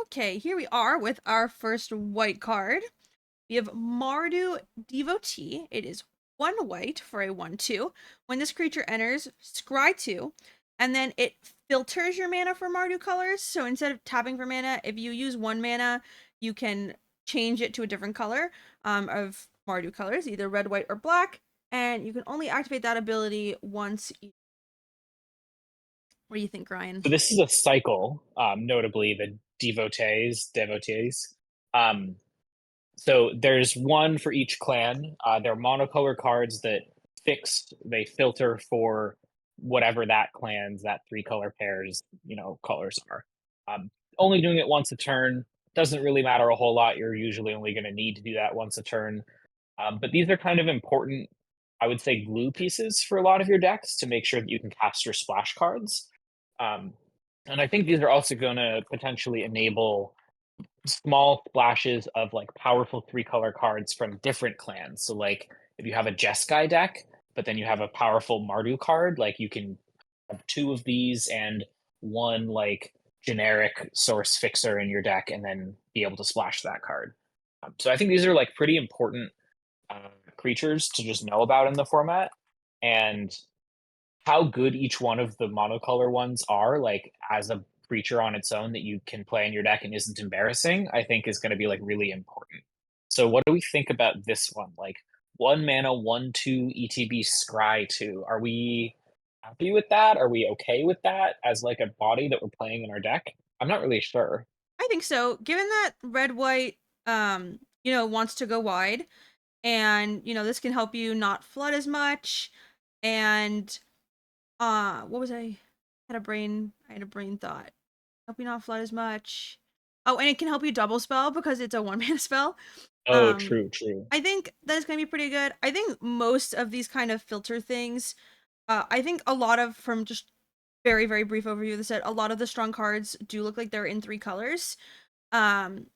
Okay, here we are with our first white card. We have Mardu Devotee. It is 1 white for a 1/2. When this creature enters, scry 2, and then it filters your mana for Mardu colors. So instead of tapping for mana, if you use 1 mana, you can change it to a different color of Mardu colors, either red, white, or black. And you can only activate that ability once. What do you think, Ryan? So this is a cycle, notably the devotees. Um, so there's one for each clan. They're monocolor cards that they filter for whatever that clan's, that three color pairs, colors are. Um, Only doing it once a turn doesn't really matter a whole lot. You're usually only going to need to do that once a turn. But these are kind of important, I would say, glue pieces for a lot of your decks to make sure that you can cast your splash cards. Um, and I think these are also going to potentially enable small splashes of like powerful three color cards from different clans. So, like if you have a Jeskai deck, but then you have a powerful Mardu card, like you can have two of these and one like generic source fixer in your deck, and then be able to splash that card. So I think these are like pretty important creatures to just know about in the format, and how good each one of the monocolor ones are, like as a creature on its own that you can play in your deck and isn't embarrassing, I think is going to be like really important. So, what do we think about this one? Like 1 mana, 1/2 ETB Scry 2. Are we happy with that? Are we okay with that as like a body that we're playing in our deck? I'm not really sure. I think so. Given that red white wants to go wide, and this can help you not flood as much, and what was I had a brain thought. Help you not flood as much. Oh, and it can help you double spell because it's a 1 mana spell. Oh, Um true, true. I think that is going to be pretty good. I think most of these kind of filter things, I think a lot of, from just very, very brief overview of the set, a lot of the strong cards do look like they're in 3 colors. Um,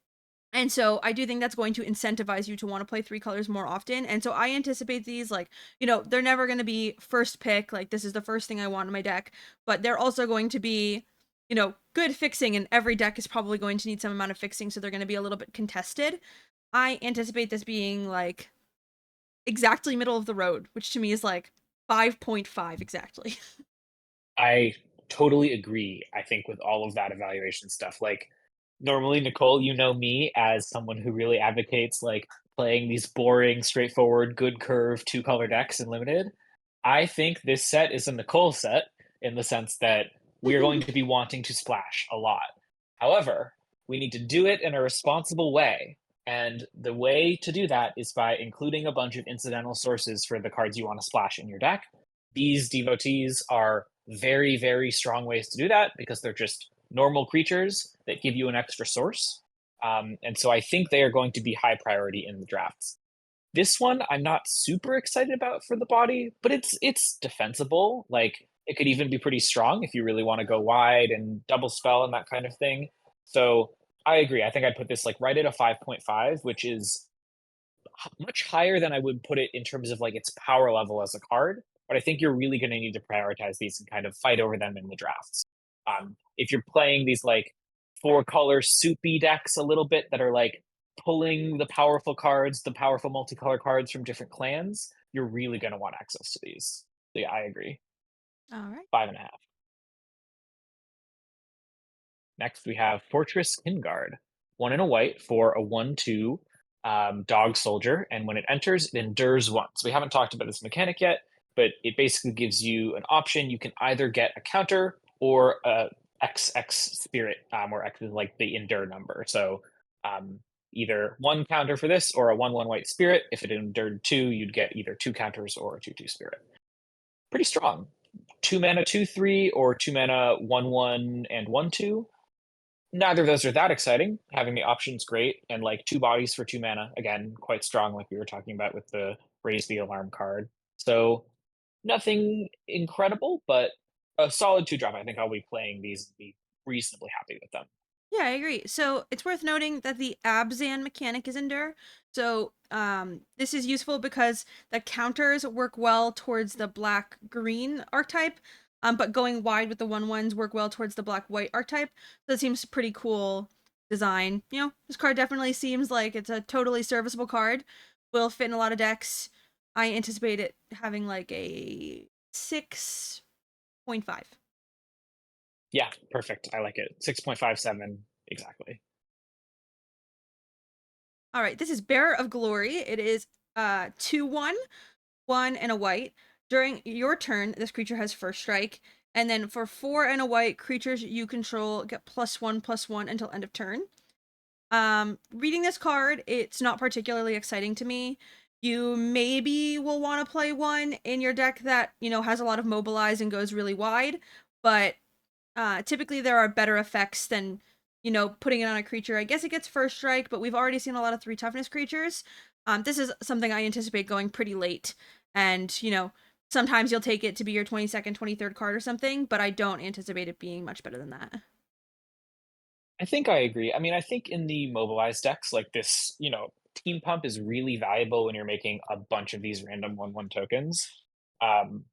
and so I do think that's going to incentivize you to want to play 3 colors more often. And so I anticipate these, like, they're never going to be first pick, like, this is the first thing I want in my deck, but they're also going to be, good fixing, and every deck is probably going to need some amount of fixing, so they're going to be a little bit contested. I anticipate this being, like, exactly middle of the road, which to me is like 5.5 exactly. I totally agree, I think, with all of that evaluation stuff. Like, normally, Nicole, you know me as someone who really advocates like playing these boring, straightforward, good curve two color decks in limited. I think this set is a Nicole set in the sense that we are going to be wanting to splash a lot. However, we need to do it in a responsible way. And the way to do that is by including a bunch of incidental sources for the cards you want to splash in your deck. These devotees are very, very strong ways to do that because they're just normal creatures that give you an extra source. And so I think they are going to be high priority in the drafts. This one I'm not super excited about for the body, but it's defensible. Like it could even be pretty strong if you really want to go wide and double spell and that kind of thing. So I agree. I think I'd put this like right at a 5.5, which is much higher than I would put it in terms of like its power level as a card. But I think you're really going to need to prioritize these and kind of fight over them in the drafts. If you're playing these like four color soupy decks a little bit that are like pulling the powerful cards, the powerful multicolor cards from different clans, you're really going to want access to these. So yeah, I agree. All right. 5.5. Next, we have Fortress Kinguard. 1 and a white for a 1/2 dog soldier. And when it enters, it endures once. We haven't talked about this mechanic yet, but it basically gives you an option. You can either get a counter or a XX spirit, where X is like the endure number. So either one counter for this or a 1/1 white spirit. If it endured two, you'd get either two counters or a 2/2 spirit. Pretty strong. 2 mana, 2/3, or 2 mana, 1/1 and 1/2. Neither of those are that exciting. Having the option's great, and like two bodies for 2 mana, again, quite strong, like we were talking about with the raise the alarm card. So nothing incredible, but a solid two drop. I think I'll be playing these and be reasonably happy with them. Yeah, I agree. So it's worth noting that the Abzan mechanic is endure. So this is useful because the counters work well towards the black green archetype, but going wide with the 1/1s work well towards the black white archetype. So it seems pretty cool design. This card definitely seems like it's a totally serviceable card. Will fit in a lot of decks. I anticipate it having like a 6.5. Yeah, perfect. I like it. 6.57 exactly. All right, this is Bearer of Glory. It is 2/1, 1 and a white. During your turn, this creature has first strike. And then for 4 and a white, creatures you control get +1/+1 until end of turn. Reading this card, it's not particularly exciting to me. You maybe will want to play one in your deck that, has a lot of mobilize and goes really wide, but typically there are better effects than, putting it on a creature. I guess it gets first strike, but we've already seen a lot of 3 toughness creatures. This is something I anticipate going pretty late, and, sometimes you'll take it to be your 22nd, 23rd card or something, but I don't anticipate it being much better than that. I think I agree. I mean, I think in the mobilized decks, like this, team pump is really valuable when you're making a bunch of these random 1/1 tokens. Um,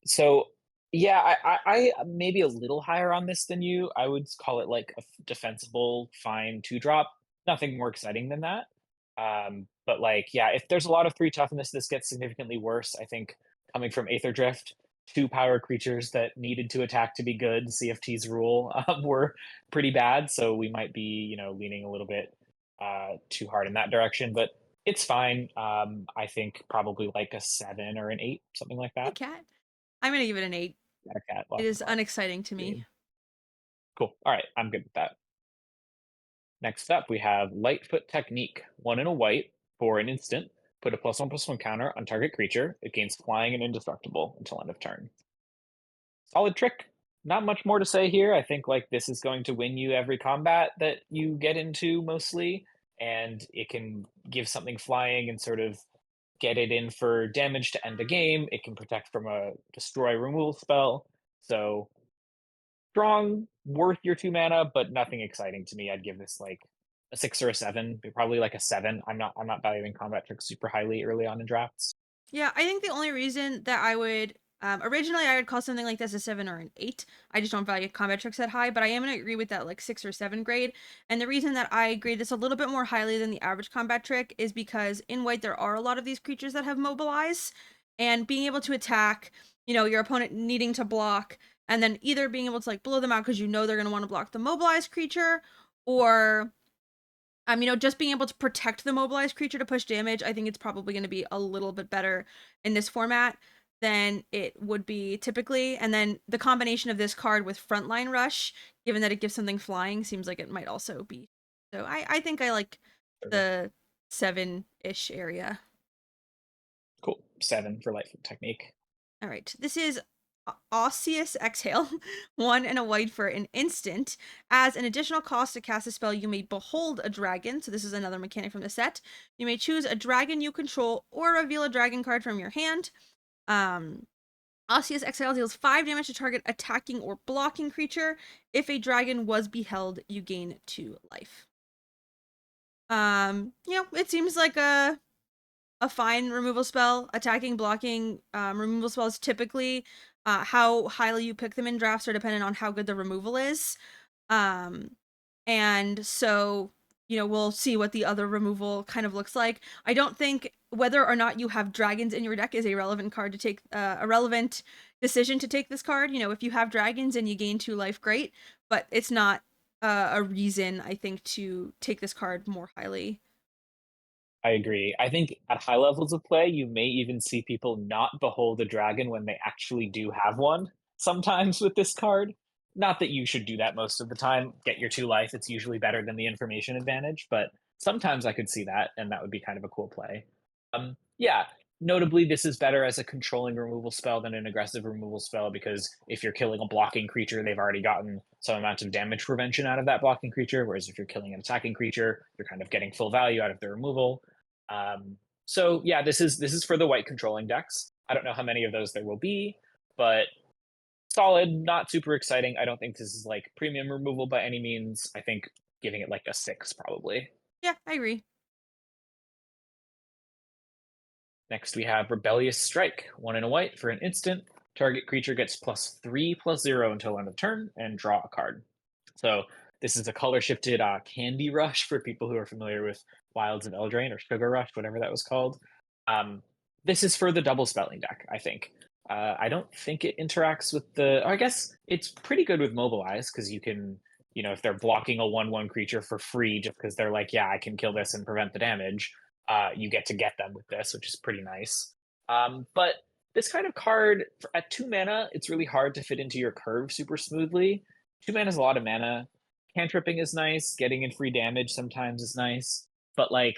so yeah, I maybe a little higher on this than you. I would call it like a defensible, fine 2 drop. Nothing more exciting than that. But like, yeah, if there's a lot of 3 toughness, this gets significantly worse. I think coming from Aether Drift, 2 power creatures that needed to attack to be good, CFT's rule, were pretty bad. So we might be, leaning a little bit too hard in that direction. But it's fine. I think probably like a 7 or an 8, something like Hey, that. cat. I'm gonna give it an 8. Yeah, cat. It Well, is unexciting to me. cool. All right, I'm good with that. Next up, we have Lightfoot Technique. 1 and a white for an instant. Put a +1/+1 counter on target creature. It gains flying and indestructible until end of turn. Solid trick. Not much more to say here. I think like this is going to win you every combat that you get into mostly, and it can give something flying and sort of get it in for damage to end the game. It can protect from a destroy removal spell. So strong, worth your 2 mana, but nothing exciting to me. I'd give this like a 6 or a 7, probably like a 7. I'm not valuing combat tricks super highly early on in drafts. Yeah, I think the only reason that I would originally I would call something like this a 7 or an 8. I just don't value combat tricks that high, but I am gonna agree with that like 6 or 7 grade. And the reason that I grade this a little bit more highly than the average combat trick is because in white there are a lot of these creatures that have mobilize, and being able to attack, your opponent needing to block, and then either being able to like blow them out because they're gonna want to block the mobilized creature, or just being able to protect the mobilized creature to push damage, I think it's probably going to be a little bit better in this format than it would be typically. And then the combination of this card with Frontline Rush, given that it gives something flying, seems like it might also be. So I think I like Sure. the 7-ish area. Cool. 7 for Lightfoot Technique. All right. This is Osseous Exhale, 1 and a white for an instant. As an additional cost to cast a spell, you may behold a dragon. So this is another mechanic from the set. You may choose a dragon you control or reveal a dragon card from your hand. Osseous Exhale deals 5 damage to target attacking or blocking creature. If a dragon was beheld, you gain 2 life. It seems like a fine removal spell. Attacking, blocking, removal spells typically, how highly you pick them in drafts are dependent on how good the removal is. Um, and so, we'll see what the other removal kind of looks like. I don't think whether or not you have dragons in your deck is a relevant card to take, a relevant decision to take this card. If you have dragons and you gain 2 life, great, but it's not a reason, I think, to take this card more highly. I agree. I think at high levels of play, you may even see people not behold a dragon when they actually do have one sometimes with this card. Not that you should do that most of the time. Get your 2 life. It's usually better than the information advantage, but sometimes I could see that, and that would be kind of a cool play. Yeah, notably, this is better as a controlling removal spell than an aggressive removal spell because if you're killing a blocking creature, they've already gotten some amount of damage prevention out of that blocking creature. Whereas if you're killing an attacking creature, you're kind of getting full value out of the removal. So yeah, this is for the white controlling decks. I don't know how many of those there will be, but solid, not super exciting. I don't think this is like premium removal by any means. I think giving it like a 6 probably. Yeah, I agree. Next we have Rebellious Strike, 1 and a white for an instant. Target creature gets +3/+0 until end of turn and draw a card. So This is a color shifted Candy Rush for people who are familiar with Wilds of Eldraine or Sugar Rush, whatever that was called. Um, this is for the double spelling deck, I think. I don't think it interacts with the. I guess it's pretty good with Mobilize because you can, if they're blocking a 1/1 creature for free just because they're like, yeah, I can kill this and prevent the damage, you get them with this, which is pretty nice. But this kind of card, at 2 mana, it's really hard to fit into your curve super smoothly. 2 mana is a lot of mana. Cantripping is nice. Getting in free damage sometimes is nice. But like,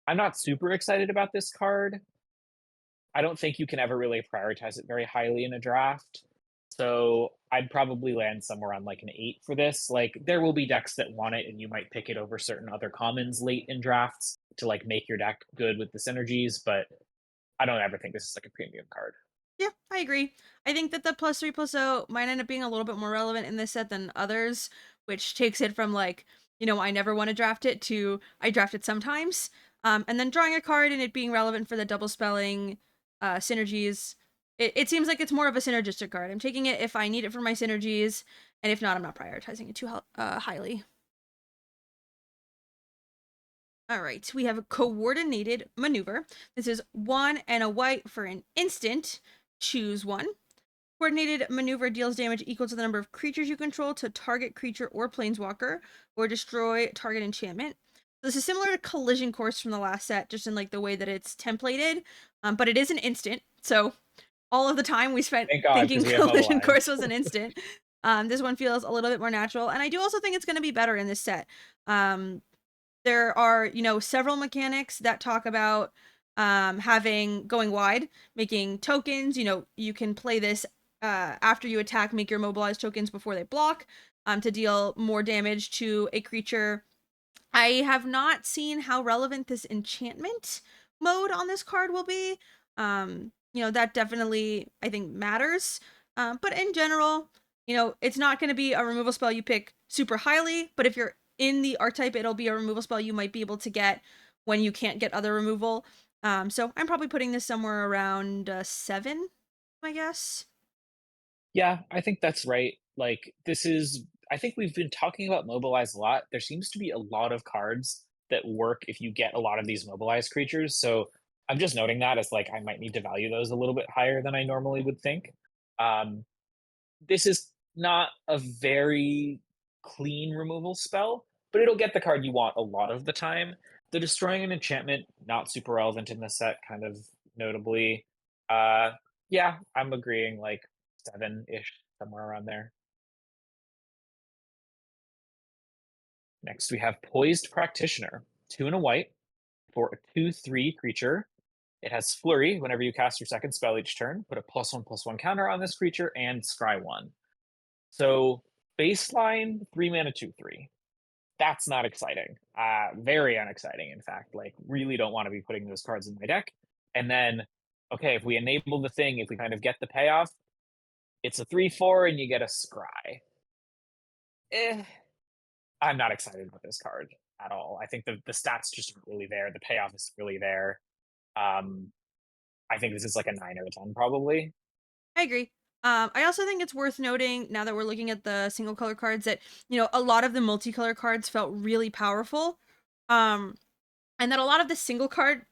I'm not super excited about this card. I don't think you can ever really prioritize it very highly in a draft. So I'd probably land somewhere on like an 8 for this. Like there will be decks that want it and you might pick it over certain other commons late in drafts to like make your deck good with the synergies, but I don't ever think this is like a premium card. Yeah, I agree. I think that the +3/+0 might end up being a little bit more relevant in this set than others, which takes it from like, I never want to draft it to I draft it sometimes. And then drawing a card and it being relevant for the double spelling synergies. It seems like it's more of a synergistic card. I'm taking it if I need it for my synergies, and if not, I'm not prioritizing it too highly. All right, we have a coordinated maneuver. This is 1 and a white for an instant. Choose one. Coordinated maneuver deals damage equal to the number of creatures you control to target creature or planeswalker, or destroy target enchantment. This is similar to Collision Course from the last set, just in like the way that it's templated, but it is an instant. So all of the time we spent Thank God, thinking because we have Collision Mobilize. Course was an instant. This one feels a little bit more natural, and I do also think it's going to be better in this set. There are, several mechanics that talk about having going wide, making tokens. You can play this after you attack, make your mobilized tokens before they block to deal more damage to a creature. I have not seen how relevant this enchantment mode on this card will be. That definitely, I think, matters. But in general, it's not going to be a removal spell you pick super highly, but if you're in the archetype, it'll be a removal spell you might be able to get when you can't get other removal. So I'm probably putting this somewhere around 7, I guess. Yeah, I think that's right. Like, I think we've been talking about Mobilize a lot. There seems to be a lot of cards that work if you get a lot of these mobilized creatures. So I'm just noting that as like, I might need to value those a little bit higher than I normally would think. Um, this is not a very clean removal spell, but it'll get the card you want a lot of the time. The destroying an enchantment, not super relevant in this set, kind of notably. Uh, yeah, I'm agreeing, like 7-ish, somewhere around there. Next, we have Poised Practitioner, 2 and a white for a 2/3 creature. It has Flurry. Whenever you cast your second spell each turn, put a +1/+1 counter on this creature and scry 1. So baseline 3 mana 2/3. That's not exciting. Very unexciting, in fact. Like, really don't want to be putting those cards in my deck. And then, okay, if we enable the thing, if we kind of get the payoff, it's a 3/4 and you get a scry. Eh, I'm not excited about this card at all. I think the stats just aren't really there. The payoff is really there. Um, I think this is like a 9 or a 10, probably. I agree. I also think it's worth noting now that we're looking at the single color cards that, a lot of the multicolor cards felt really powerful. Um, and that a lot of the single color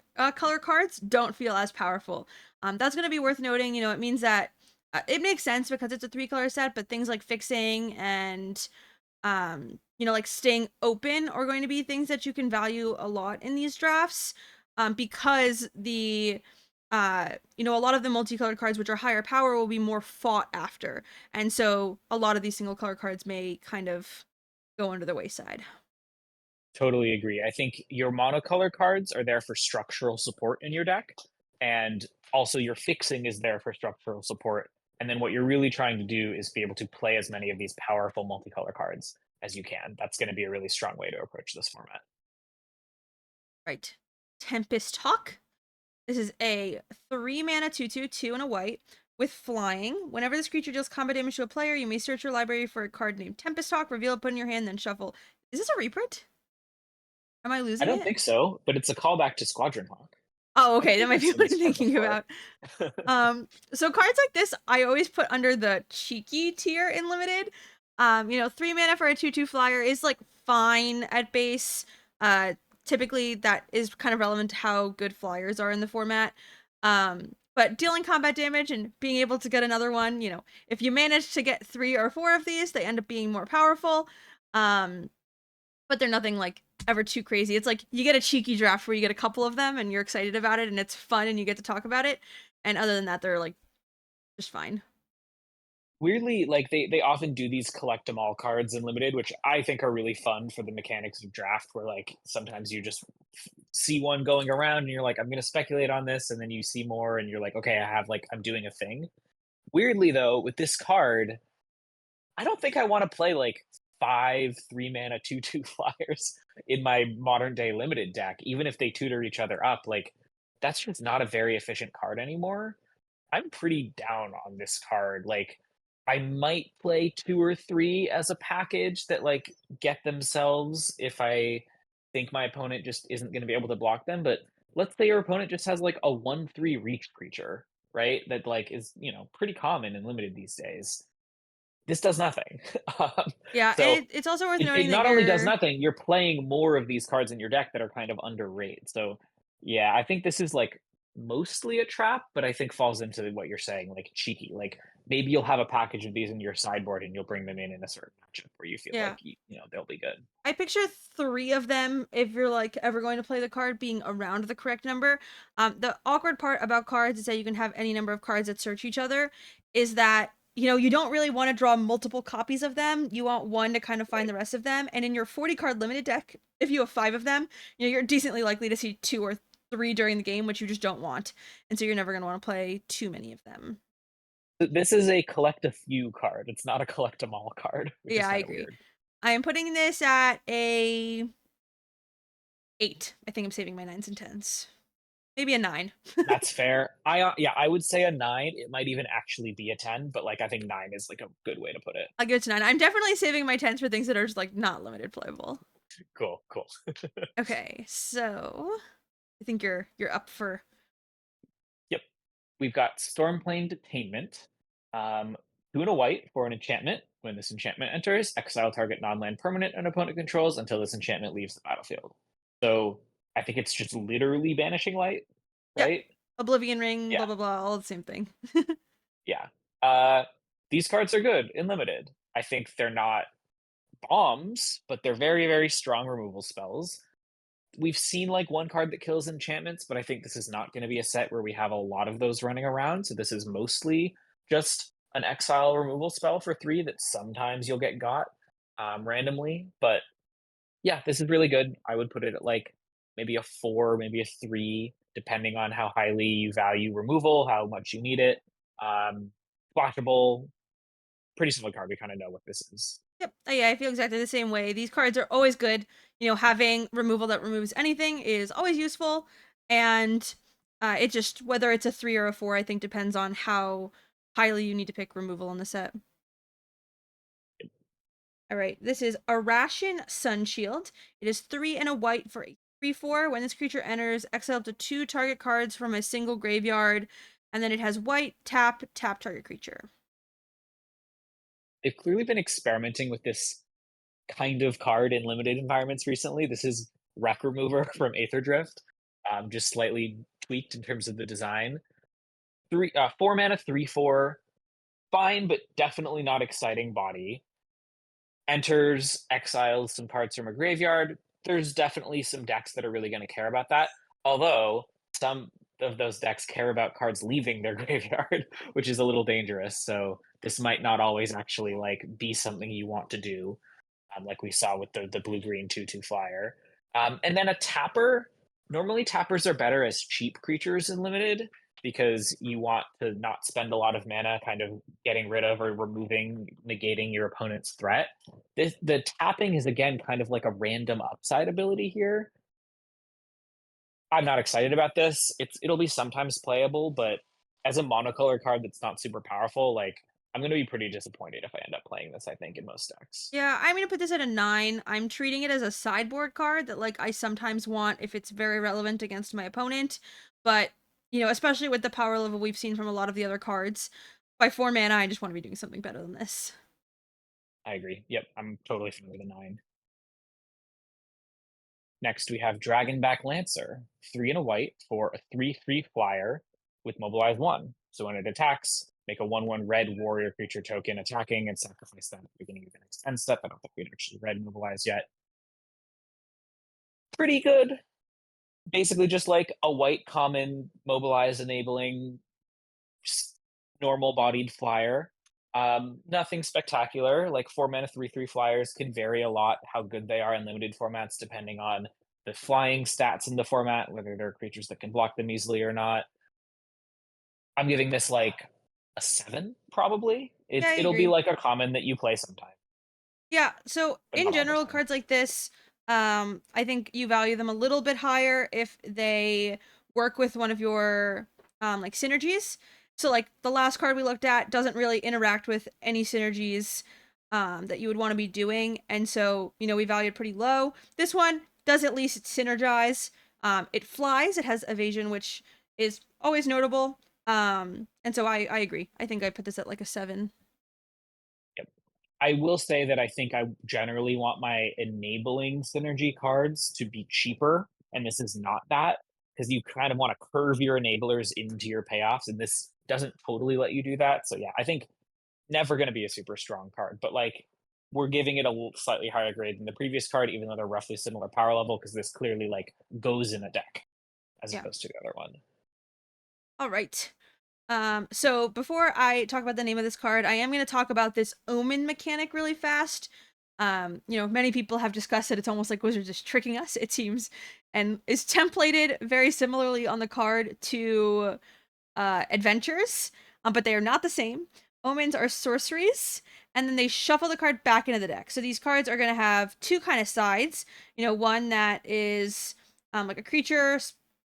cards don't feel as powerful. That's going to be worth noting. It means that it makes sense because it's a 3-color set, but things like fixing and like staying open are going to be things that you can value a lot in these drafts, because a lot of the multicolored cards which are higher power will be more fought after, and so a lot of these single color cards may kind of go under the wayside. Totally agree. I think your monocolor cards are there for structural support in your deck, and also your fixing is there for structural support. And then what you're really trying to do is be able to play as many of these powerful multicolor cards as you can. That's going to be a really strong way to approach this format. Right. Tempest Hawk. This is a 3 mana 2/2, 2 and a white with flying. Whenever this creature deals combat damage to a player, you may search your library for a card named Tempest Hawk, reveal it, put in your hand, then shuffle. Is this a reprint? Am I I losing don't it? think so, but it's a callback to Squadron Hawk. Oh, I think okay, that we've might be mentioned what I'm this card thinking before. about. So cards like this, I always put under the cheeky tier in limited. You know, 3 mana for a 2/2 flyer is like fine at base. Uh, Typically that is kind of relevant to how good flyers are in the format. But dealing combat damage and being able to get another one, you know, if you manage to get 3 or 4 of these, they end up being more powerful. Um, but they're nothing like ever too crazy. It's like you get a cheeky draft where you get a couple of them and you're excited about it and it's fun and you get to talk about it. And other than that, they're like just fine. Weirdly, like they often do these collect 'em all cards in limited, which I think are really fun for the mechanics of draft, where like sometimes you just see one going around and you're like, I'm gonna speculate on this, and then you see more and you're like, okay, I'm doing a thing. Weirdly though, with this card, I don't think I want to play like 5 3 mana 2/2 flyers in my modern day limited deck, even if they tutor each other up. Like that's just not a very efficient card anymore. I'm pretty down on this card. Like, I might play 2 or 3 as a package that, like, get themselves if I think my opponent just isn't gonna be able to block them, but let's say your opponent just has, like, a 1/3 reach creature, right? That, like, is, pretty common and limited these days. This does nothing. Yeah, and So, it's also worth it noting that not only does you're nothing, you're playing more of these cards in your deck that are kind of underrated. So, yeah, I think this is, like, mostly a trap, but I think falls into what you're saying, like, cheeky. Like, maybe you'll have a package of these in your sideboard and you'll bring them in a certain matchup where you feel yeah. like, they'll be good. I picture 3 of them if you're like ever going to play the card being around the correct number. The awkward part about cards is that you can have any number of cards that search each other. Is that you don't really want to draw multiple copies of them. You want one to kind of find Right. the rest of them. And in your 40 card limited deck, if you have 5 of them, you're decently likely to see 2 or 3 during the game, which you just don't want. And so you're never going to want to play too many of them. This is a collect a few card. It's not a collect them all card, which is Yeah, I kind of agree. weird. I am putting this at a 8. I think I'm saving my nines and tens. Maybe a 9. That's fair. Yeah, I would say a 9. It might even actually be a 10, but like I think 9 is like a good way to put it. I'll give it to 9. I'm definitely saving my tens for things that are just like not limited playable. Cool, cool. Okay, so I think you're up for. Yep. We've got Stormplain Detainment. 2 and a white for an enchantment. When this enchantment enters, exile target non-land permanent an opponent controls until this enchantment leaves the battlefield. So I think it's just literally banishing light, Yep. right? Oblivion Ring, blah Yeah, blah blah, all the same thing. yeah. Uh, these cards are good in limited. I think they're not bombs, but they're very, very strong removal spells. We've seen like one card that kills enchantments, but I think this is not going to be a set where we have a lot of those running around. So this is mostly just an exile removal spell for 3 that sometimes you'll get got randomly. But yeah, this is really good. I would put it at like maybe a 4, maybe a 3, depending on how highly you value removal, how much you need it. Um, Splashable, pretty simple card. We kind of know what this is. Yep. Yeah, I feel exactly the same way. These cards are always good. Having removal that removes anything is always useful, and it just whether it's a 3 or a 4, I think depends on how highly you need to pick removal in the set. All right, this is Arashin Sunshield. It is 3 and a white for a 3/4. When this creature enters, exile up to 2 target cards from a single graveyard, and then it has white, tap, tap target creature. They've clearly been experimenting with this kind of card in limited environments recently. This is Wreck Remover from Aether Drift, just slightly tweaked in terms of the design. 4 mana, 3/4, fine, but definitely not exciting body. Enters, exiles some cards from a graveyard. There's definitely some decks that are really going to care about that. Although some of those decks care about cards leaving their graveyard, which is a little dangerous. So this might not always actually like be something you want to do, like we saw with the blue green 2/2 flyer. And then a tapper. Normally, tappers are better as cheap creatures in limited because you want to not spend a lot of mana kind of getting rid of or removing, negating your opponent's threat. The tapping is again kind of like a random upside ability here. I'm not excited about this. It'll be sometimes playable, but as a monocolor card that's not super powerful, like I'm gonna be pretty disappointed if I end up playing this, I think, in most decks. Yeah, I'm gonna put this at a 9. I'm treating it as a sideboard card that like I sometimes want if it's very relevant against my opponent. But especially with the power level we've seen from a lot of the other cards, by 4 mana, I just want to be doing something better than this. I agree. Yep, I'm totally fine with a 9. Next, we have Dragonback Lancer, 3 and a white for a 3/3 flyer with mobilize 1. So when it attacks, make a 1/1 red warrior creature token attacking and sacrifice that at the beginning of the next end step. I don't think we'd actually red mobilize yet. Pretty good. Basically, just like a white common mobilize enabling normal bodied flyer. Nothing spectacular. Like 4 mana 3/3 flyers can vary a lot how good they are in limited formats depending on the flying stats in the format, whether they're creatures that can block them easily or not. I'm giving this like a 7, probably. Yeah, I It'll be agree. like a common that you play sometime, Yeah, so but in not all the general, time. cards like this, I think you value them a little bit higher if they work with one of your like synergies. So like the last card we looked at doesn't really interact with any synergies that you would want to be doing, and so we value it pretty low. This one does at least synergize. It flies. It has evasion, which is always notable. And so I agree. I think I put this at like a 7. Yep. I will say that I think I generally want my enabling synergy cards to be cheaper, and this is not that because you kind of want to curve your enablers into your payoffs, and this doesn't totally let you do that. So yeah, I think never going to be a super strong card, but like we're giving it a slightly higher grade than the previous card, even though they're roughly similar power level, because this clearly like goes in a deck as Yeah. opposed to the other one. All right. So before I talk about the name of this card, I am going to talk about this omen mechanic really fast. Many people have discussed it. It's almost like Wizards is tricking us, it seems, and is templated very similarly on the card to adventures, but they are not the same. Omens are sorceries, and then they shuffle the card back into the deck. So these cards are going to have two kind of sides. One that is like a creature.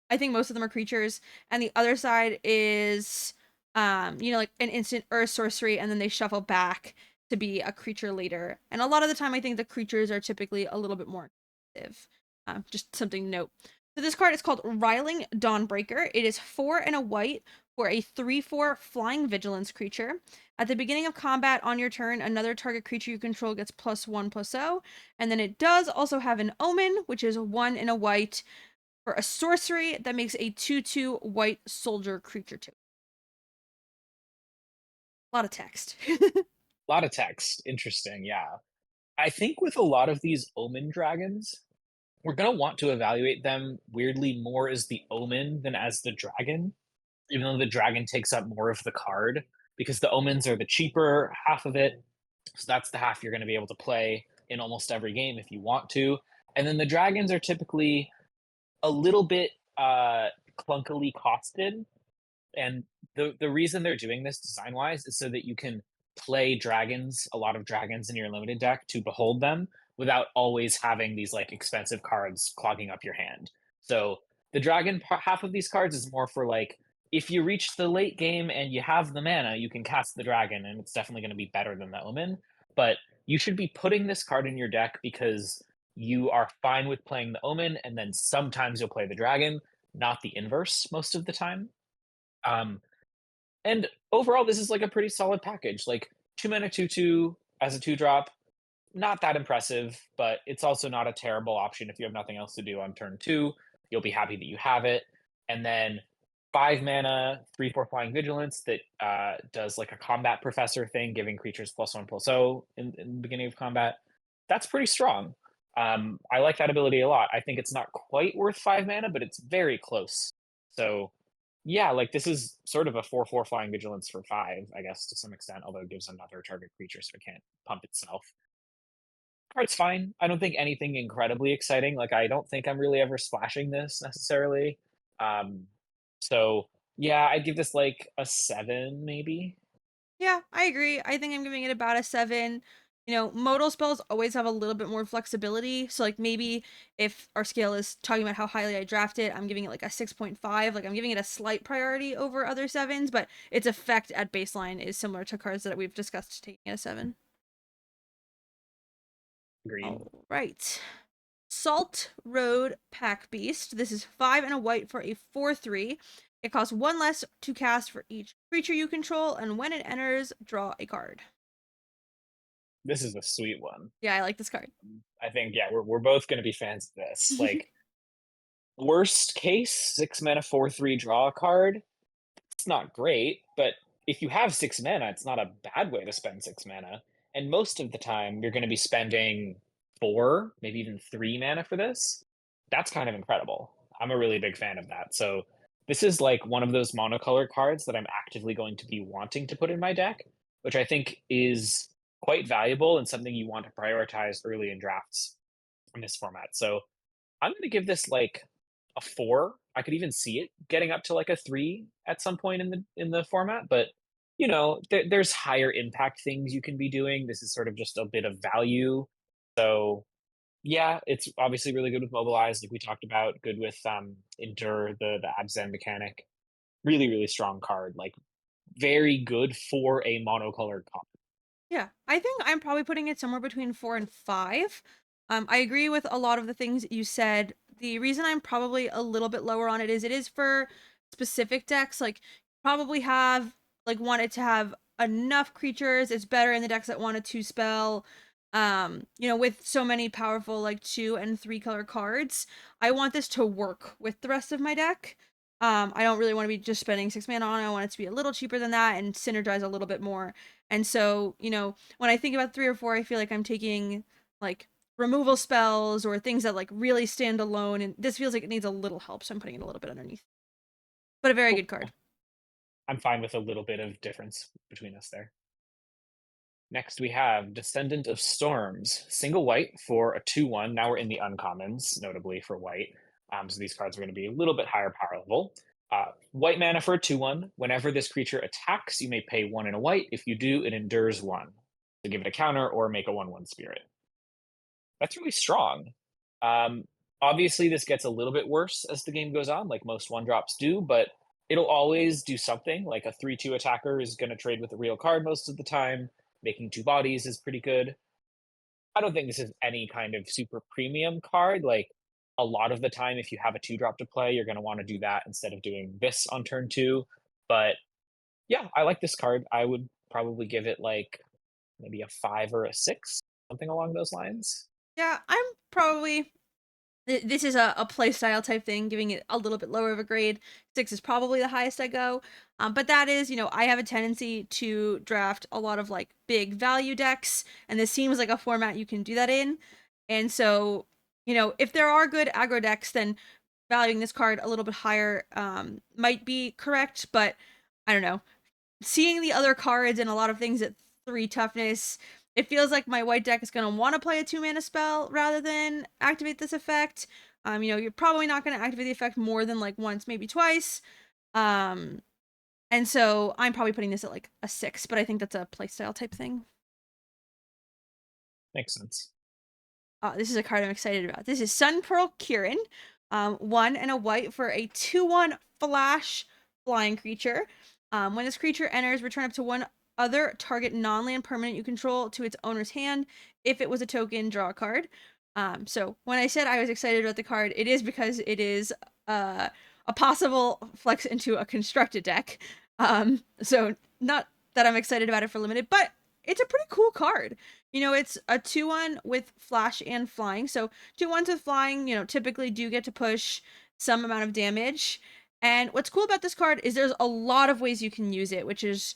I think most of them are creatures, and the other side is like an instant or a sorcery, and then they shuffle back to be a creature later. And a lot of the time, I think the creatures are typically a little bit more expensive. Just something to note. So this card is called Riling Dawnbreaker. It is 4 and a white for a 3/4 flying vigilance creature. At the beginning of combat on your turn, another target creature you control gets +1/+0. And then it does also have an omen, which is 1 and a white for a sorcery that makes a 2/2 white soldier creature too. A lot of text. A lot of text. Interesting. Yeah. I think with a lot of these omen dragons, we're going to want to evaluate them weirdly more as the omen than as the dragon, even though the dragon takes up more of the card because the omens are the cheaper half of it. So that's the half you're going to be able to play in almost every game if you want to. And then the dragons are typically a little bit clunkily costed, and the reason they're doing this design wise is so that you can play dragons, a lot of dragons in your limited deck to behold them without always having these like expensive cards clogging up your hand. So the dragon half of these cards is more for like if you reach the late game and you have the mana, you can cast the dragon, and it's definitely going to be better than the omen. But you should be putting this card in your deck because you are fine with playing the omen, and then sometimes you'll play the dragon, not the inverse most of the time. Um, and overall, this is like a pretty solid package. Like 2 mana 2/2 as a 2 drop, not that impressive, but it's also not a terrible option if you have nothing else to do on turn 2. You'll be happy that you have it. And then 5 mana 3/4 flying vigilance that does like a combat professor thing, giving creatures +1/+0 in the beginning of combat. That's pretty strong. I like that ability a lot. I think it's not quite worth 5 mana, but it's very close. So yeah, like this is sort of a 4/4 flying vigilance for 5, I guess, to some extent, although it gives another target creature, so it can't pump itself. Card's fine. I don't think anything incredibly exciting. Like I don't think I'm really ever splashing this necessarily. Um, so yeah, I'd give this like a 7, maybe. Yeah, I agree. I think I'm giving it about a 7. Modal spells always have a little bit more flexibility. So, like, maybe if our scale is talking about how highly I draft it, I'm giving it like a 6.5. Like, I'm giving it a slight priority over other 7s, but its effect at baseline is similar to cards that we've discussed taking at a 7. Agreed. All right. Salt Road packbeast. This is 5 and a white for a 4/3. It costs 1 less to cast for each creature you control, and when it enters, draw a card. This is a sweet one. Yeah, I like this card. I think, yeah, we're both gonna be fans of this. Like, worst case, 6 mana, 4/3 draw a card. It's not great, but if you have 6 mana, it's not a bad way to spend 6 mana. And most of the time, you're gonna be spending 4, maybe even 3 mana for this. That's kind of incredible. I'm a really big fan of that. So this is like one of those monocolor cards that I'm actively going to be wanting to put in my deck, which I think is quite valuable and something you want to prioritize early in drafts in this format. So I'm going to give this like a 4. I could even see it getting up to like a 3 at some point in the format, but there's higher impact things you can be doing. This is sort of just a bit of value. So yeah, it's obviously really good with mobilize, like we talked about. Good with endure, the absen mechanic. Really, really strong card. Like very good for a monocolored card. Yeah, I think I'm probably putting it somewhere between 4 and 5. I agree with a lot of the things that you said. The reason I'm probably a little bit lower on it is for specific decks. Like, probably have like wanted to have enough creatures. It's better in the decks that want a 2 spell. With so many powerful like 2 and 3 color cards, I want this to work with the rest of my deck. I don't really want to be just spending 6 mana on it. I want it to be a little cheaper than that and synergize a little bit more. And so, when I think about 3 or 4, I feel like I'm taking like removal spells or things that like really stand alone. And this feels like it needs a little help. So I'm putting it a little bit underneath. But a very Cool. good card. I'm fine with a little bit of difference between us there. Next, we have Descendant of Storms, single white for a 2/1. Now we're in the uncommons, notably for white. So these cards are going to be a little bit higher power level. White mana for a 2/1. Whenever this creature attacks, you may pay 1 and a white. If you do, it endures 1. So give it a counter or make a 1/1 spirit. That's really strong. Um, Obviously, this gets a little bit worse as the game goes on, like most 1 drops do, but it'll always do something. Like a 3/2 attacker is going to trade with a real card most of the time. Making 2 bodies is pretty good. I don't think this is any kind of super premium card. Like a lot of the time, if you have a 2 drop to play, you're going to want to do that instead of doing this on turn 2. But yeah, I like this card. I would probably give it like maybe a 5 or a 6, something along those lines. Yeah, I'm probably this is a play style type thing, giving it a little bit lower of a grade. 6 is probably the highest I go. But that is, I have a tendency to draft a lot of like big value decks, and this seems like a format you can do that in. And so, if there are good aggro decks, then valuing this card a little bit higher might be correct. But I don't know. Seeing the other cards and a lot of things at 3 toughness, it feels like my white deck is going to want to play a 2 mana spell rather than activate this effect. You're probably not going to activate the effect more than like once, maybe twice. Um, and so I'm probably putting this at like a 6, but I think that's a playstyle type thing. Makes sense. This is a card I'm excited about. This is Sunpearl Kirin, 1 and a white for a 2/1 flash flying creature. When this creature enters, return up to one other target non-land permanent you control to its owner's hand. If it was a token, draw a card. So when I said I was excited about the card, it is because it is a possible flex into a constructed deck. So not that I'm excited about it for limited, but it's a pretty cool card. It's a 2/1 with flash and flying. So 2/1s with flying, typically do get to push some amount of damage. And what's cool about this card is there's a lot of ways you can use it, which is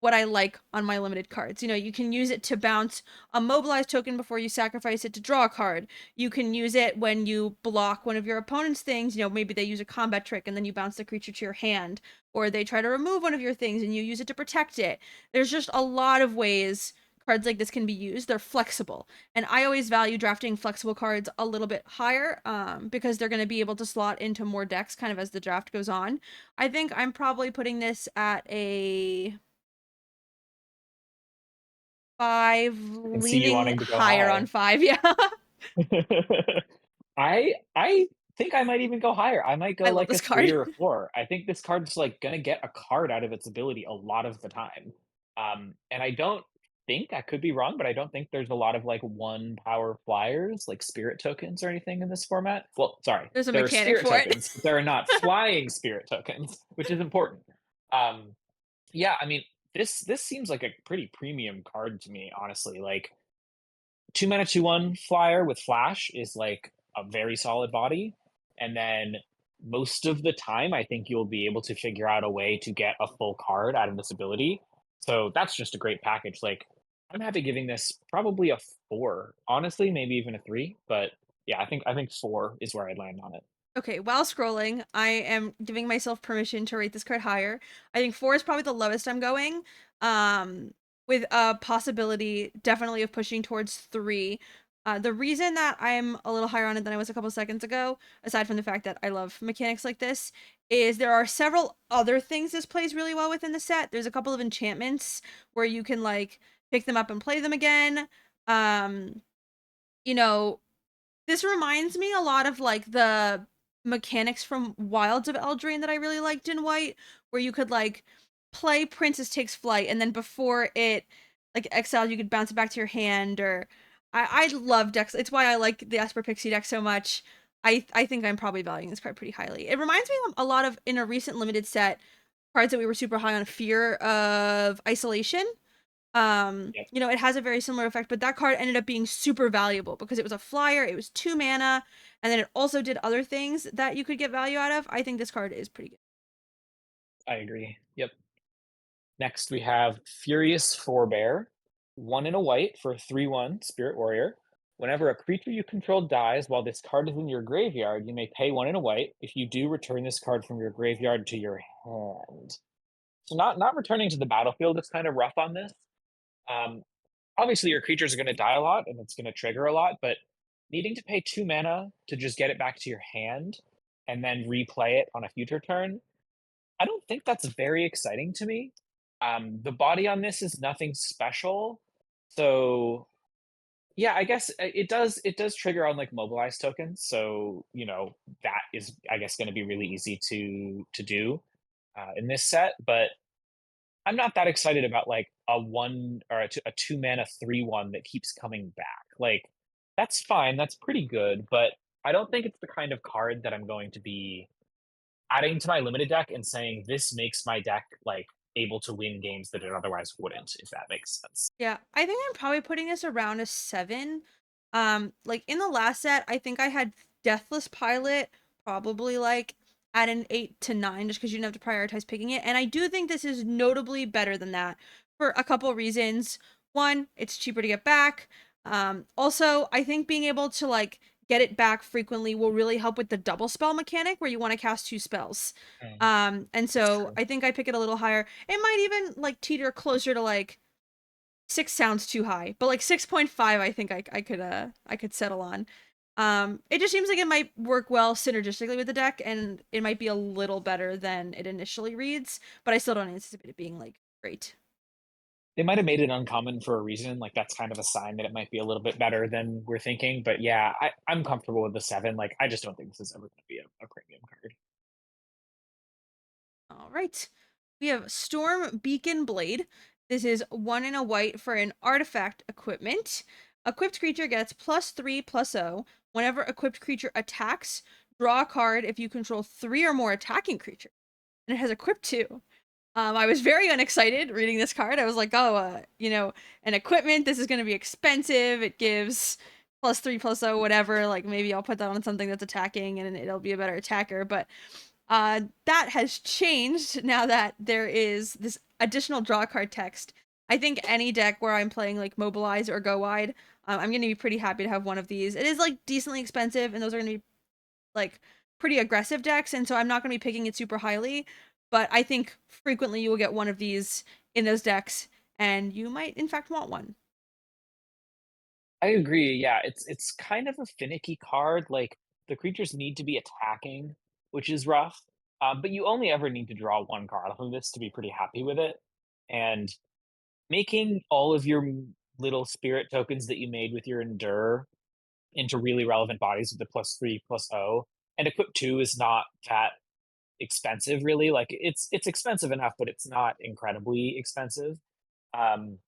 what I like on my limited cards. You can use it to bounce a mobilized token before you sacrifice it to draw a card. You can use it when you block one of your opponent's things. Maybe they use a combat trick and then you bounce the creature to your hand, or they try to remove one of your things and you use it to protect it. There's just a lot of ways cards like this can be used. They're flexible. And I always value drafting flexible cards a little bit higher because they're going to be able to slot into more decks kind of as the draft goes on. I think I'm probably putting this at a 5, I can see you leaning wanting to go higher on high. 5, yeah. I think I might even go higher. I might I go love like a this 3 card. or a 4. I think this card's like gonna get a card out of its ability a lot of the time. And I don't think, I could be wrong, but I don't think there's a lot of like 1 power flyers, like spirit tokens or anything in this format. Well, sorry, There's a there are mechanic spirit for it. tokens, but there are not flying spirit tokens, which is important. Um, yeah, I mean, this seems like a pretty premium card to me, honestly. Like 2 mana 2/1 flyer with flash is like a very solid body, and then most of the time, I think you'll be able to figure out a way to get a full card out of this ability. So that's just a great package. Like, I'm happy giving this probably a 4. Honestly, maybe even a 3, but yeah, I think 4 is where I'd land on it. Okay, while scrolling, I am giving myself permission to rate this card higher. I think 4 is probably the lowest I'm going, um, with a possibility definitely of pushing towards 3. The reason that I'm a little higher on it than I was a couple seconds ago, aside from the fact that I love mechanics like this, is there are several other things this plays really well within the set. There's a couple of enchantments where you can like pick them up and play them again. Um, you know, this reminds me a lot of like the mechanics from Wilds of Eldraine that I really liked in White, where you could like play Princess Takes Flight, and then before it like exiled, you could bounce it back to your hand. Or I love decks. It's why I like the Esper Pixie deck so much. I think I'm probably valuing this card pretty highly. It reminds me of a lot of in a recent limited set cards that we were super high on, Fear of Isolation. Yep, It has a very similar effect, but that card ended up being super valuable because it was a flyer, it was 2 mana, and then it also did other things that you could get value out of. I think this card is pretty good. I agree. Yep. Next, we have Furious Forebear, 1 and a white for a 3/1 Spirit Warrior. Whenever a creature you control dies while this card is in your graveyard, you may pay 1 and a white. If you do, return this card from your graveyard to your hand. So not returning to the battlefield is kind of rough on this. Um, Obviously, your creatures are going to die a lot, and it's going to trigger a lot, but needing to pay 2 mana to just get it back to your hand and then replay it on a future turn, I don't think that's very exciting to me. The body on this is nothing special, so yeah, I guess it does trigger on like mobilized tokens. So that is I guess going to be really easy to do in this set. But I'm not that excited about like a one or a 2 mana 3/1 that keeps coming back. Like that's fine, that's pretty good, but I don't think it's the kind of card that I'm going to be adding to my limited deck and saying this makes my deck like able to win games that it otherwise wouldn't, if that makes sense. Yeah, I think I'm probably putting this around a 7. Like in the last set, I think I had Deathless Pilot probably like at an 8 to 9 just because you didn't have to prioritize picking it. And I do think this is notably better than that for a couple reasons. One, it's cheaper to get back. Also, I think being able to like get it back frequently will really help with the double spell mechanic where you want to cast 2 spells. And That's so true. I think I pick it a little higher. It might even like teeter closer to like 6 sounds too high, but like 6.5 I think I could settle on. It just seems like it might work well synergistically with the deck, and it might be a little better than it initially reads, but I still don't anticipate it being like great. They might have made it uncommon for a reason. Like that's kind of a sign that it might be a little bit better than we're thinking. But yeah, I'm comfortable with the 7. Like I just don't think this is ever going to be a premium card. All right. We have Stormbeacon Blade. This is 1 and a white for an artifact equipment. Equipped creature gets +3/+0. Whenever equipped creature attacks, draw a card if you control 3 or more attacking creatures. And it has equipped 2. I was very unexcited reading this card. I was like, oh, an equipment. This is going to be expensive. It gives +3/+0, whatever. Like maybe I'll put that on something that's attacking and it'll be a better attacker. But that has changed now that there is this additional draw card text. I think any deck where I'm playing like Mobilize or Go Wide, I'm going to be pretty happy to have one of these. It is like decently expensive, and those are going to be like pretty aggressive decks, and so I'm not going to be picking it super highly. But I think frequently you will get one of these in those decks, and you might in fact want one. I agree. Yeah, it's kind of a finicky card. Like the creatures need to be attacking, which is rough. But you only ever need to draw one card off of this to be pretty happy with it. And making all of your little spirit tokens that you made with your endure into really relevant bodies with the +3/+0 and equip 2 is not that expensive really. Like it's expensive enough, but it's not incredibly expensive. Um,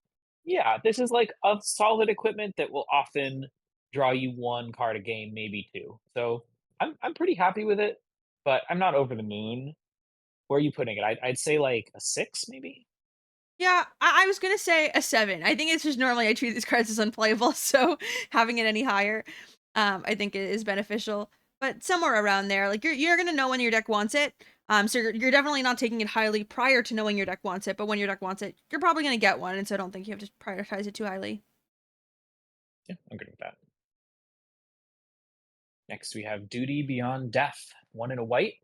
yeah, this is like a solid equipment that will often draw you one card a game, maybe two. So I'm pretty happy with it, but I'm not over the moon. Where are you putting it? I'd say like a 6, maybe. Yeah, I was gonna say a 7. I think it's just normally I treat these cards as unplayable, so having it any higher, I think it is beneficial. But somewhere around there, like you're gonna know when your deck wants it. So you're definitely not taking it highly prior to knowing your deck wants it, but when your deck wants it, you're probably gonna get one, and so I don't think you have to prioritize it too highly. Yeah, I'm good with that. Next, we have Duty Beyond Death. One in a white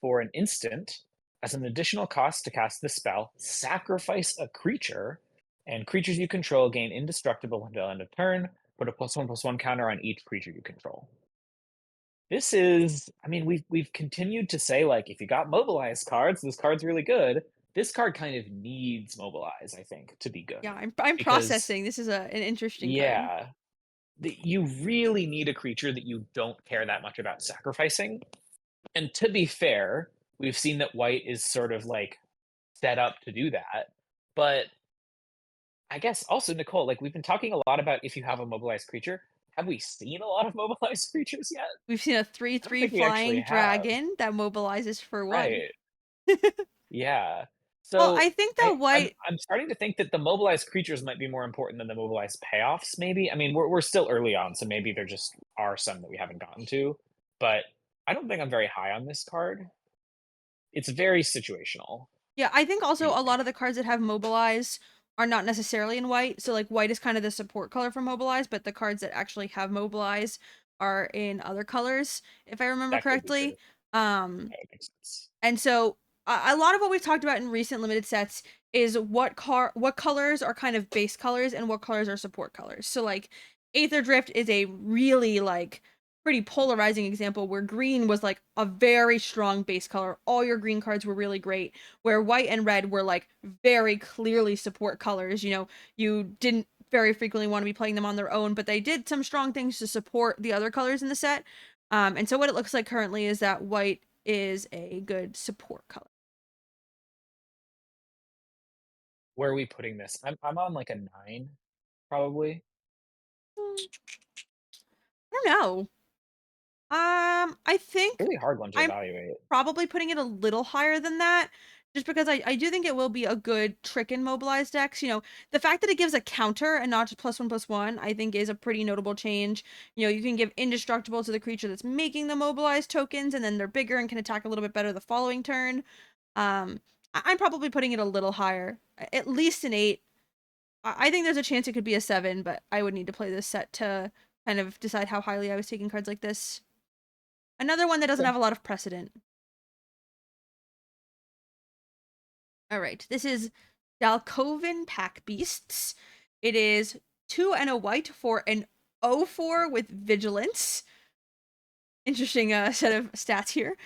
for an instant. As an additional cost to cast the spell, sacrifice a creature, and creatures you control gain indestructible until end of turn. Put a +1/+1 counter on each creature you control. This is, I mean, we've continued to say like if you got mobilized cards, this card's really good. This card kind of needs mobilize, I think, to be Yeah, good I'm because processing. This is an interesting card. yeah, you really need a creature that you don't care that much about sacrificing. And to be fair, we've seen that white is sort of like set up to do that. But I guess also, Nicole, like we've been talking a lot about if you have a mobilized creature. Have we seen a lot of mobilized creatures yet? We've seen a I don't 3/3 think we actually flying have. dragon that mobilizes for 1. Right. Yeah. Well, So I think I, that I'm white I'm starting to think that the mobilized creatures might be more important than the mobilized payoffs, maybe. I mean, we're still early on, so maybe there just are some that we haven't gotten to. But I don't think I'm very high on this card. It's very situational. Yeah, I think What do also you a think? lot of the cards that have mobilize are not necessarily in white. So like white is kind of the support color for mobilize, but the cards that actually have mobilize are in other colors, if I remember That could be correctly. true. Um That would make sense. and so a lot of what we've talked about in recent limited sets is what colors are kind of base colors and what colors are support colors. So like Aether Drift is a really like pretty polarizing example where green was like a very strong base color. All your green cards were really great. Where white and red were like very clearly support colors. You know, you didn't very frequently want to be playing them on their own, but they did some strong things to support the other colors in the set. And so what it looks like currently is that white is a good support color. Where are we putting this? I'm on like a 9, probably. I don't know. I think Really hard one to I'm evaluate. probably putting it a little higher than that, just because I do think it will be a good trick in mobilized decks. You know, the fact that it gives a counter and not just +1/+1, I think is a pretty notable change. You know, you can give indestructible to the creature that's making the mobilized tokens, and then they're bigger and can attack a little bit better the following turn. Um, I'm probably putting it a little higher, at least an 8. I think there's a chance it could be a 7, but I would need to play this set to kind of decide how highly I was taking cards like this. Another one that doesn't Okay. have a lot of precedent. All right, this is Dalkovan packbeasts. It is 2 and a white for an 0/4 with vigilance. Interesting set of stats here.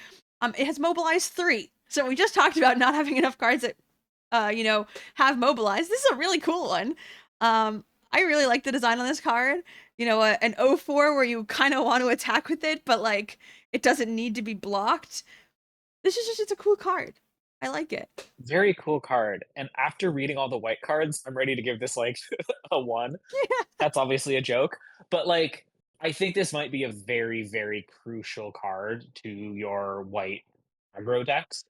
It has mobilized 3. So we just talked about not having enough cards that you know, have mobilized. This is a really cool one. I really like the design on this card. You know, an 0/4 where you kind of want to attack with it, but like it doesn't need to be blocked. This is just it's a cool card. I like it. Very cool card. And after reading all the white cards, I'm ready to give this like a 1. That's obviously a joke, but like I think this might be a very, very crucial card to your white aggro decks.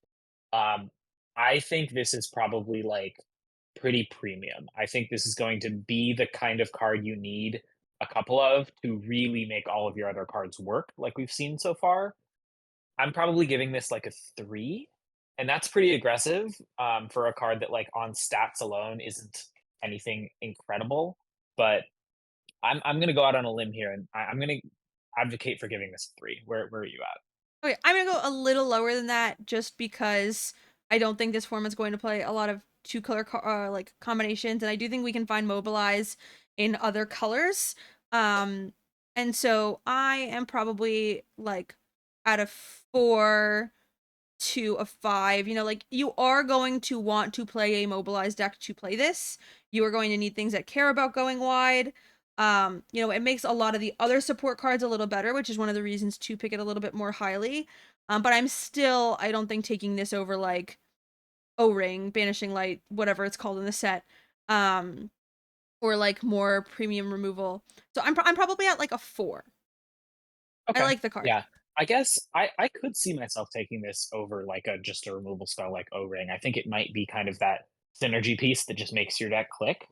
Um, I think this is probably like pretty premium. I think this is going to be the kind of card you need a couple of to really make all of your other cards work, like we've seen so far. I'm probably giving this like a 3, and that's pretty aggressive for a card that, like, on stats alone isn't anything incredible. But I'm gonna go out on a limb here, and I'm gonna advocate for giving this a 3. Where are you at? Okay, I'm gonna go a little lower than that just because I don't think this form is going to play a lot of two color like combinations, and I do think we can find mobilize in other colors. Um, and so I am probably like at a 4 to a 5. You know, like you are going to want to play a mobilized deck to play this. You are going to need things that care about going wide. You know, it makes a lot of the other support cards a little better, which is one of the reasons to pick it a little bit more highly. But I'm still, I don't think taking this over like O-Ring, Banishing Light, whatever it's called in the set. Um, or like more premium removal. So I'm probably at like a 4. I Okay. like the card. Yeah. I guess I could see myself taking this over like a just a removal spell like O-Ring. I think it might be kind of that synergy piece that just makes your deck click.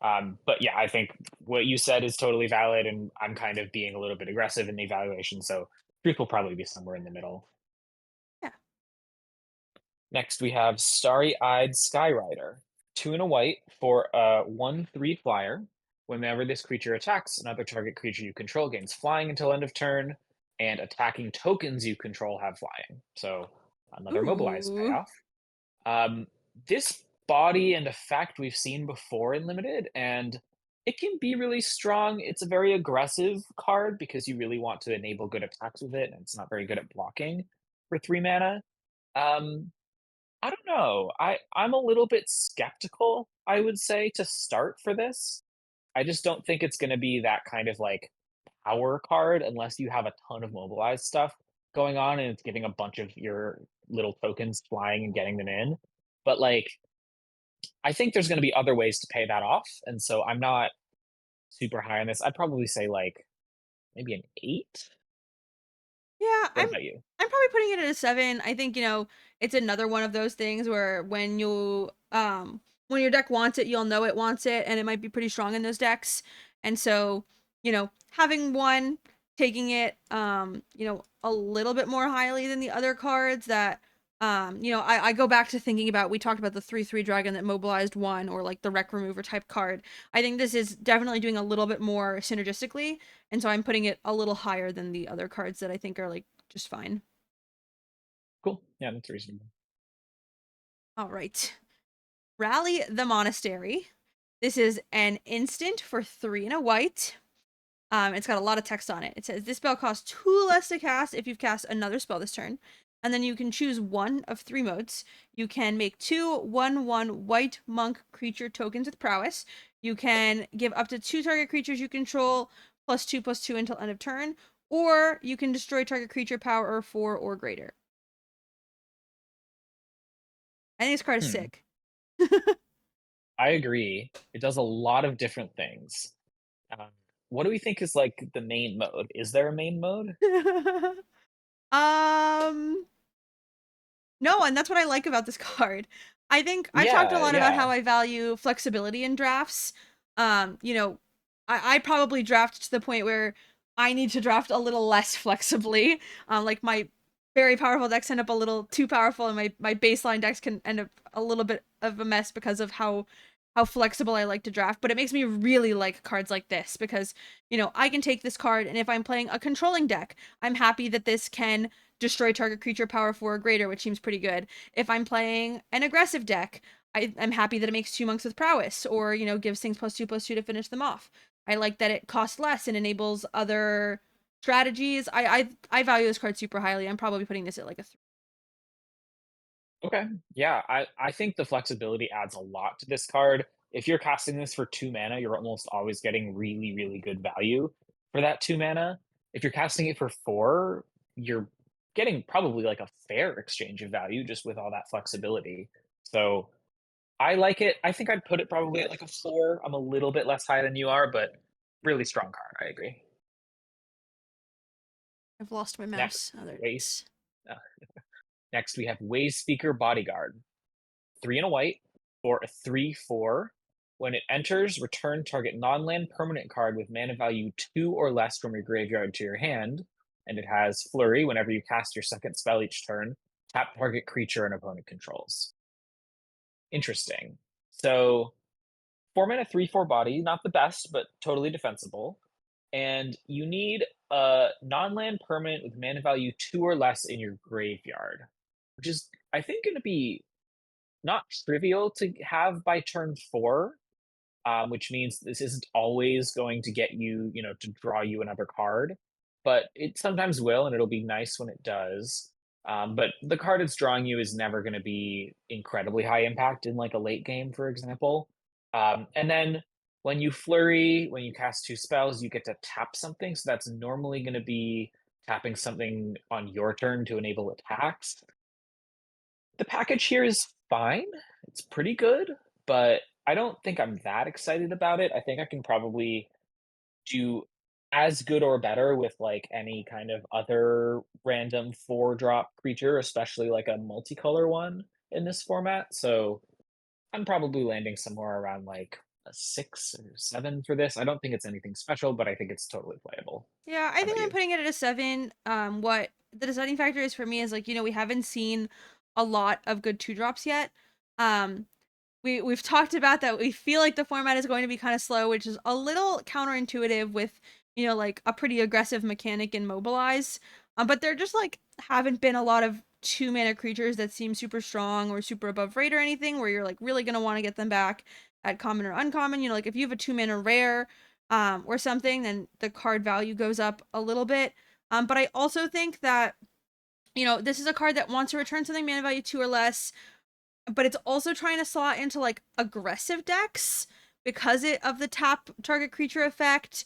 But yeah, I think what you said is totally valid, and I'm kind of being a little bit aggressive in the evaluation. So truth will probably be somewhere in the middle. Yeah. Next, we have Starry-eyed Skyrider. Two and a white for a 1/3 flyer. Whenever this creature attacks, another target creature you control gains flying until end of turn, and attacking tokens you control have flying. So another mobilize Ooh. payoff. Um, this body and effect we've seen before in limited, and it can be really strong. It's a very aggressive card because you really want to enable good attacks with it, and it's not very good at blocking for 3 mana. Um, I don't know. I'm a little bit skeptical, I would say, to start for this. I just don't think it's going to be that kind of like power card unless you have a ton of mobilized stuff going on and it's getting a bunch of your little tokens flying and getting them in. But like, I think there's going to be other ways to pay that off, and so I'm not super high on this. I'd probably say like maybe an 8. Yeah, What about you? I'm probably putting it at a 7. I think, it's another one of those things where when your deck wants it, you'll know it wants it, and it might be pretty strong in those decks. And so, having one, taking it a little bit more highly than the other cards that I go back to thinking about, we talked about the 3/3 dragon that mobilized one, or like the wreck remover type card. I think this is definitely doing a little bit more synergistically, and so I'm putting it a little higher than the other cards that I think are like just fine. Cool. Yeah, that's reasonable. All right. Rally the Monastery. This is an instant for 3 and a white. It's got a lot of text on it. It says this spell costs 2 less to cast if you've cast another spell this turn. And then you can choose one of 3 modes. You can make 2/1/1 white monk creature tokens with prowess. You can give up to 2 target creatures you control +2/+2 until end of turn. Or you can destroy target creature power 4 or greater. I think this card is Hmm. sick. I agree. It does a lot of different things. Um, what do we think is like the main mode? Is there a main mode? um No, and that's what I like about this card. I think I've talked a Yeah, lot about how yeah. I value flexibility in drafts. Um, you know, I probably draft to the point where I need to draft a little less flexibly. Like my very powerful decks end up a little too powerful, and my baseline decks can end up a little bit of a mess because of how flexible I like to draft. But it makes me really like cards like this because I can take this card, and if I'm playing a controlling deck, I'm happy that this can destroy target creature power 4 or greater, which seems pretty good. If I'm playing an aggressive deck, I'm happy that it makes 2 monks with prowess, or gives things +2/+2 to finish them off. I like that it costs less and enables other strategies. I value this card super highly. I'm probably putting this at like a 3. Okay. Yeah, I think the flexibility adds a lot to this card. If you're casting this for 2 mana, you're almost always getting really, really good value for that 2 mana. If you're casting it for 4, you're getting probably like a fair exchange of value just with all that flexibility. So I like it. I think I'd put it probably at like a 4. I'm a little bit less high than you are, but really strong card. I agree. I've lost my Next, mouse. Oh, there it Ways. is. Uh, next, we have Wayspeaker Bodyguard. 3 and a white for a 3/4. When it enters, return target non-land permanent card with mana value 2 or less from your graveyard to your hand. And it has Flurry whenever you cast your second spell each turn. Tap target creature an opponent controls. Interesting. So 4 mana 3/4 body, not the best, but totally defensible. And you need a non-land permanent with mana value 2 or less in your graveyard, which is I think going to be not trivial to have by turn 4, which means this isn't always going to get you, to draw you another card, but it sometimes will, and it'll be nice when it does. But the card it's drawing you is never going to be incredibly high impact in like a late game, for example. And then when you flurry, when you cast 2 spells, you get to tap something. So that's normally going to be tapping something on your turn to enable attacks. The package here is fine. It's pretty good, but I don't think I'm that excited about it. I think I can probably do as good or better with like any kind of other random 4 drop creature, especially like a multicolor one in this format. So I'm probably landing somewhere around like a 6 or 7 for this. I don't think it's anything special, but I think it's totally playable. Yeah, I How think about I'm you? putting it at a 7. What the deciding factor is for me is like, we haven't seen a lot of good two drops yet. Um, we've talked about that we feel like the format is going to be kind of slow, which is a little counterintuitive with, like a pretty aggressive mechanic in mobilize. But there just like haven't been a lot of 2 mana creatures that seem super strong or super above rate or anything where you're like really gonna want to get them back at common or uncommon. Like if you have a 2 mana rare or something, then the card value goes up a little bit. But I also think that, this is a card that wants to return something mana value 2 or less, but it's also trying to slot into like aggressive decks because of the tap target creature effect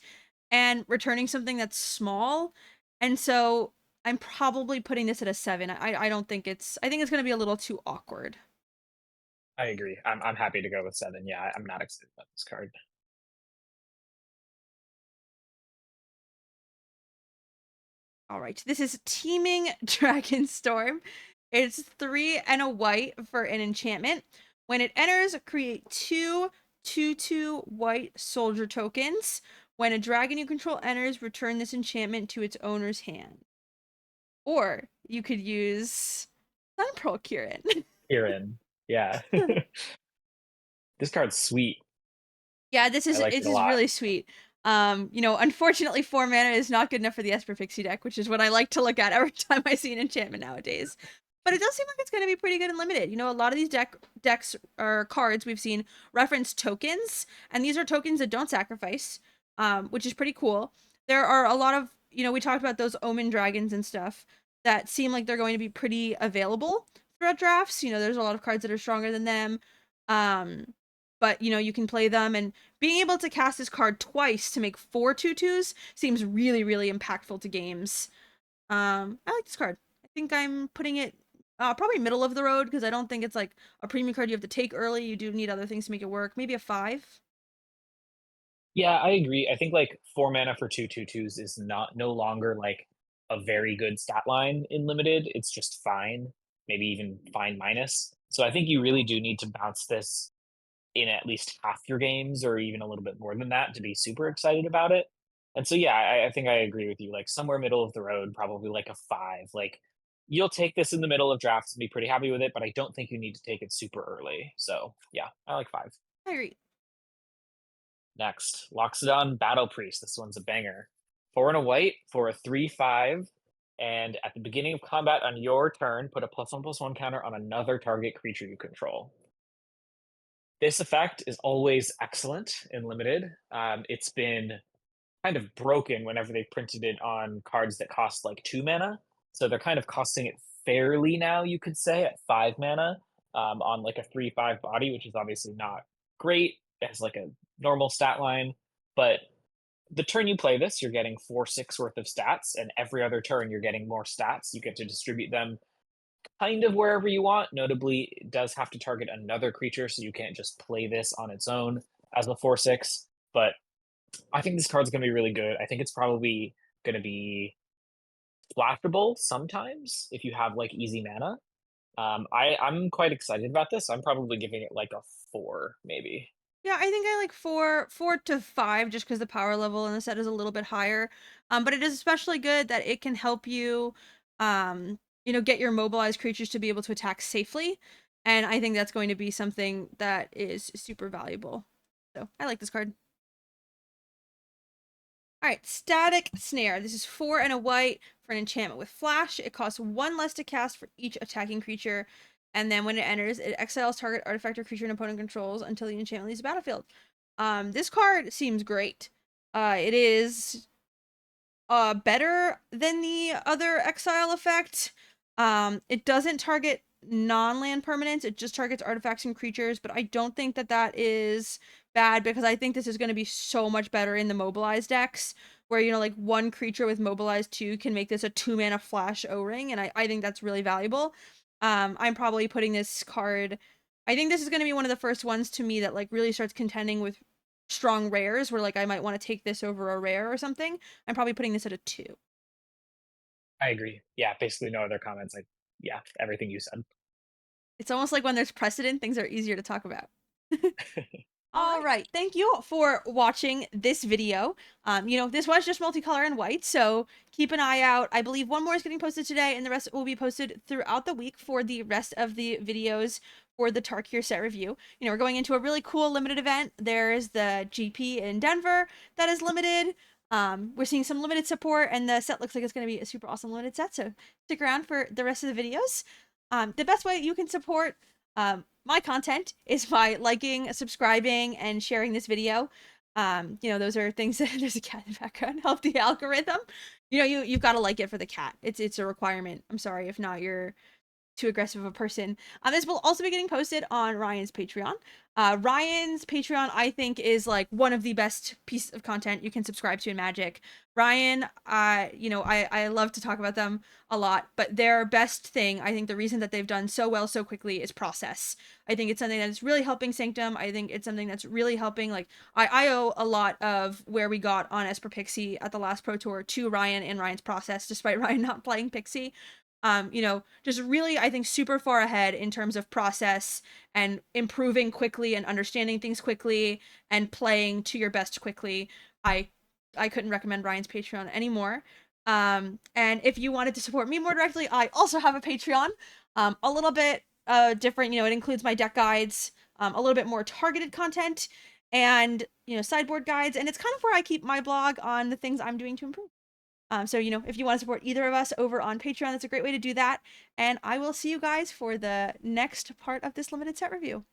and returning something that's small. And so I'm probably putting this at a 7. I don't think I think it's going to be a little too awkward. I agree. I'm happy to go with 7. Yeah, I'm not excited about this card. All right, this is Teeming Dragonstorm. It's 3 and a white for an enchantment. When it enters, create 2/2/2 white soldier tokens. When a dragon you control enters, return this enchantment to its owner's hand. Or you could use Sunpearl Kirin. Kirin. Yeah. This card's sweet. Yeah, I like it this a is lot. really sweet. Unfortunately, 4 mana is not good enough for the Esper Pixie deck, which is what I like to look at every time I see an enchantment nowadays. But it does seem like it's going to be pretty good and limited. A lot of these decks or cards we've seen reference tokens, and these are tokens that don't sacrifice, which is pretty cool. There are a lot of, we talked about those Omen dragons and stuff that seem like they're going to be pretty available throughout drafts. There's a lot of cards that are stronger than them. Um, but you can play them, and being able to cast this card twice to make 4/2/2s seems really, really impactful to games. I like this card. I think I'm putting it probably middle of the road because I don't think it's like a premium card you have to take early. You do need other things to make it work. Maybe a 5. Yeah, I agree. I think like 4 mana for 2/2/2s is not no longer like a very good stat line in limited. It's just fine, maybe even fine minus. So I think you really do need to bounce this in at least half your games or even a little bit more than that to be super excited about it. And so yeah, I think I agree with you. Like somewhere middle of the road, probably like a 5. Like you'll take this in the middle of drafts and be pretty happy with it, but I don't think you need to take it super early. So yeah, I like 5. I agree. Next, Loxodon Battle Priest. This one's a banger. 4 and a white for a 3/5. And at the beginning of combat on your turn, put a +1/+1 counter on another target creature you control. This effect is always excellent in limited. It's been kind of broken whenever they printed it on cards that cost like 2 mana. So they're kind of costing it fairly now, you could say, at 5 mana on like a 3/5 body, which is obviously not great. It has like a normal stat line, but the turn you play this, you're getting 4/6 worth of stats, and every other turn you're getting more stats. You get to distribute them kind of wherever you want. Notably, it does have to target another creature, so you can't just play this on its own as a 4/6. But I think this card's going to be really good. I think it's probably going to be splashable sometimes if you have like easy mana. I'm quite excited about this. I'm probably giving it like a 4, maybe. Yeah, I think I like 4 to 5 just because the power level in the set is a little bit higher. But it is especially good that it can help you, get your mobilized creatures to be able to attack safely. And I think that's going to be something that is super valuable. So I like this card. All right, Static Snare. This is 4 and a white for an enchantment with flash. It costs 1 less to cast for each attacking creature, and then when it enters, it exiles target artifact or creature an opponent controls until the enchantment leaves the battlefield. This card seems great. It is better than the other exile effect. It doesn't target non-land permanents, it just targets artifacts and creatures, but I don't think that that is bad because I think this is going to be so much better in the mobilized decks where like one creature with mobilized 2 can make this a 2 mana flash O-ring, and I think that's really valuable. I'm probably putting this card, I think this is going to be one of the first ones to me that like really starts contending with strong rares where like I might want to take this over a rare or something. I'm probably putting this at a 2. I agree. Yeah, basically no other comments. Yeah, everything you said. It's almost like when there's precedent, things are easier to talk about. All right. Thank you for watching this video. This was just multicolor and white, so keep an eye out. I believe one more is getting posted today, and the rest will be posted throughout the week for the rest of the videos for the Tarkir set review. We're going into a really cool limited event. There's the GP in Denver that is limited. We're seeing some limited support, and the set looks like it's going to be a super awesome limited set, so stick around for the rest of the videos. The best way you can support my content is by liking, subscribing, and sharing this video. Those are things that there's a cat in the background. Help the algorithm. You've got to like it for the cat. It's a requirement. I'm sorry if not, you're too aggressive of a person. This will also be getting posted on Ryan's Patreon. Ryan's Patreon, I think, is like one of the best pieces of content you can subscribe to in Magic. Ryan, I love to talk about them a lot, but their best thing, I think the reason that they've done so well so quickly is process. I think it's something that's really helping Sanctum. I think it's something that's really helping, like, I owe a lot of where we got on Esper Pixie at the last Pro Tour to Ryan and Ryan's process, despite Ryan not playing Pixie. Just really, I think, super far ahead in terms of process and improving quickly and understanding things quickly and playing to your best quickly. I couldn't recommend Ryan's Patreon anymore. And if you wanted to support me more directly, I also have a Patreon. A little bit different, it includes my deck guides, a little bit more targeted content, and sideboard guides, and it's kind of where I keep my blog on the things I'm doing to improve. So, if you want to support either of us over on Patreon, that's a great way to do that. And I will see you guys for the next part of this limited set review.